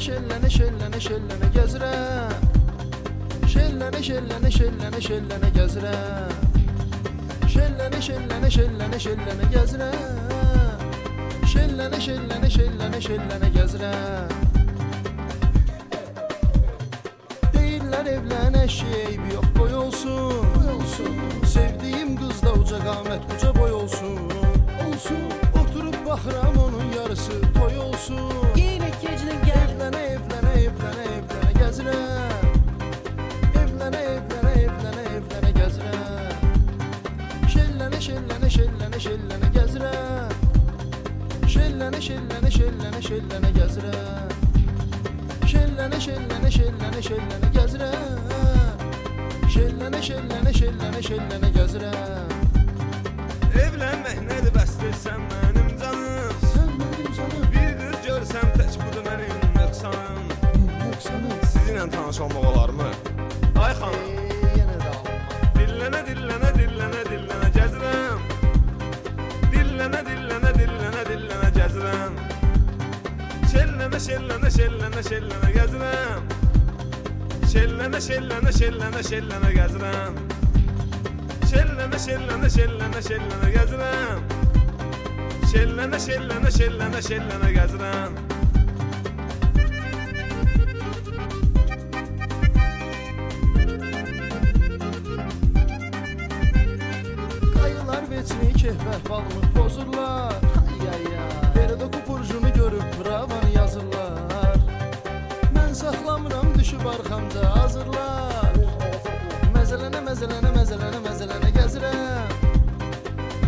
şellene şellene şellene gəzirəm. Şellene şellene şellene şellene gəzirəm. Şellene şellene şellene şellene gəzirəm. Şellene şellene şellene şellene gəzirəm. Deyirlər evlən eşeği yox boy olsun, sevdiğim qızda uca qamət uca boy olsun. Oturup baxıram onun yarısı toy olsun. Yine gecinin gel. Evlənə evlənə evlənə evlənə gəzirəm. Evlənə evlənə evlənə evlənə gəzirəm. Şellene şellene şellene şellene gəzirəm. Şellene şellene şellene şellene gəzirəm. Şellene şellene şellene şellene gəzirəm. Şellene şellene şellene şellene gəzirəm. Evlənmək nədir bəsdir sən mənim canım. Sən mənim canım, Bir qız görsəm tək budur mənim nöqsanım. nöqsanım. Sizinlə tanış olmaq olarmı? Ay xanım, Yenə də alma. dillənə dillənə dillənə dillənə gəzirəm. Dillənə dillənə dillənə dillənə gəzirəm. Şellənə şellənə şellənə şellənə gəzirəm. Şellənə şellənə şellənə şellənə gəzirəm. Şellənə şellənə şellənə şellənə gəzirəm. Şellənə şellənə şellənə şellənə gəzirəm. Qayılar veçini kehvər balımı pozurlar. Derdə kupurcunu görüb pravanı yazırlar. Mən saxlamıram düşüb arxamca hazırlar. Məzələnə məzələnə məzələnə məzələnə gəzirəm.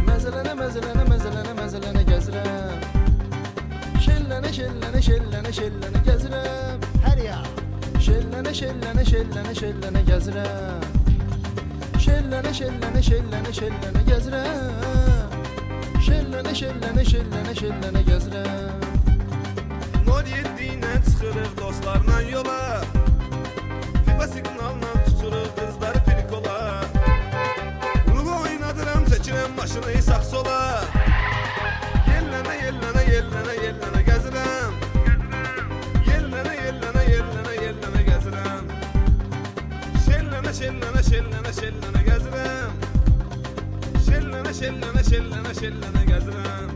Məzələnə məzələnə məzələnə məzələnə gəzirəm. Şellənə şellənə şellənə şellənə gəzirəm. Her ya. Şellənə şellənə şellənə şellənə gəzirəm. Şellənə şellənə şellənə şellənə gəzirəm. Şellənə şellənə şellənə şellənə gəzirəm. 07 ilə çıxırıq dostlarla yola. Fiba siqnalla tuturuq qızları pirikola. Rulo oynadıram çəkirəm maşını sağ sola. Yellənə yellənə yellənə yellənə gəzirəm. Yellənə yellənə yellənə yellənə gəzirəm. Şellənə şellənə şellənə şellənə gəzirəm. Şellənə şellənə şellənə şellənə gəzirəm.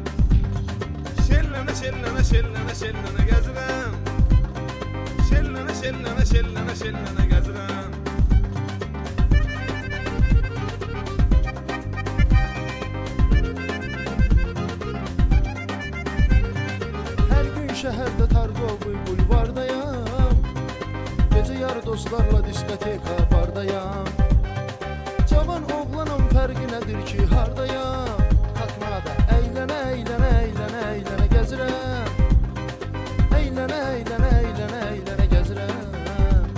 Şellənə şellənə şellənə şellənə gəzirəm. Şellənə şellənə şellənə şellənə gəzirəm. Hər gün şəhərdə Targovoy bulvardayam. Gecə yarı dostlarla diskoteka bardayam. Cavan oğlanım fərqi nədir ki hardayam. Takmada əylənə əylənə əylənə əylənə gəzirəm. Əylənə əylənə əylənə əylənə gəzirəm.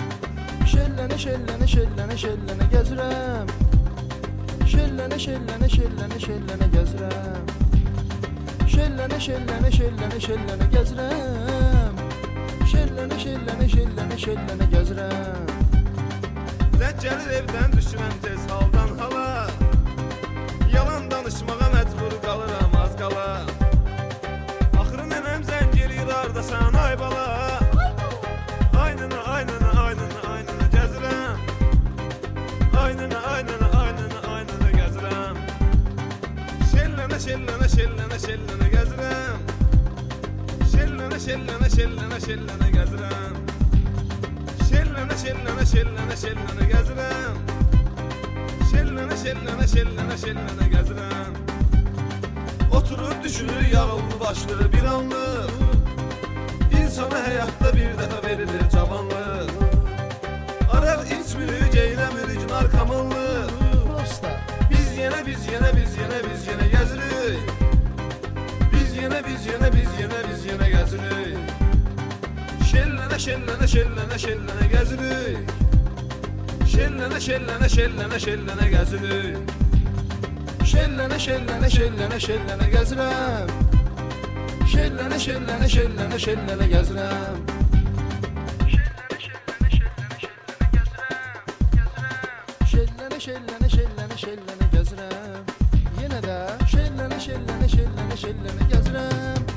Şellənə şellənə şellənə şellənə gəzirəm. Şellənə şellənə şellənə şellənə gəzirəm. Şellənə şellənə şellənə şellənə gəzirəm. Şellənə şellənə şellənə şellənə gəzirəm. Zəng gəlir evdən düşürəm tez haldan hala. Yalan danışmağa məcbur qalıram az qala. Axırı nənəm zəng eləyir hardasan ay bala. Aynına aynına aynına aynına gəzirəm. Aynına aynına aynına aynına gəzirəm. Şellənə şellənə şellənə şellənə gəzirəm. Şellənə şellənə şellənə şellənə gəzirəm. Şellənə şellənə şellənə şellənə gəzirəm. Şellənə şellənə şellənə şellənə gəzirəm. Oturub düşünür yağıldı başlı bir anlıq. İnsana həyatda bir dəfə verilir cavanlıq. Araq içmirik, eyləmirik narkomanlıq. Prosta Biz yenə gəzirik. Biz yenə gəzirik. Şellənə şellənə şellənə şellənə gəzirik. Şellənə şellənə şellənə şellənə gəzirik. Şellənə şellənə şellənə şellənə gəzirəm. Şellənə şellənə şellənə şellənə gəzirəm. Şellənə şellənə şellənə şellənə gəzirəm. Yenə də şellənə şellənə şellənə şellənə gəzirəm.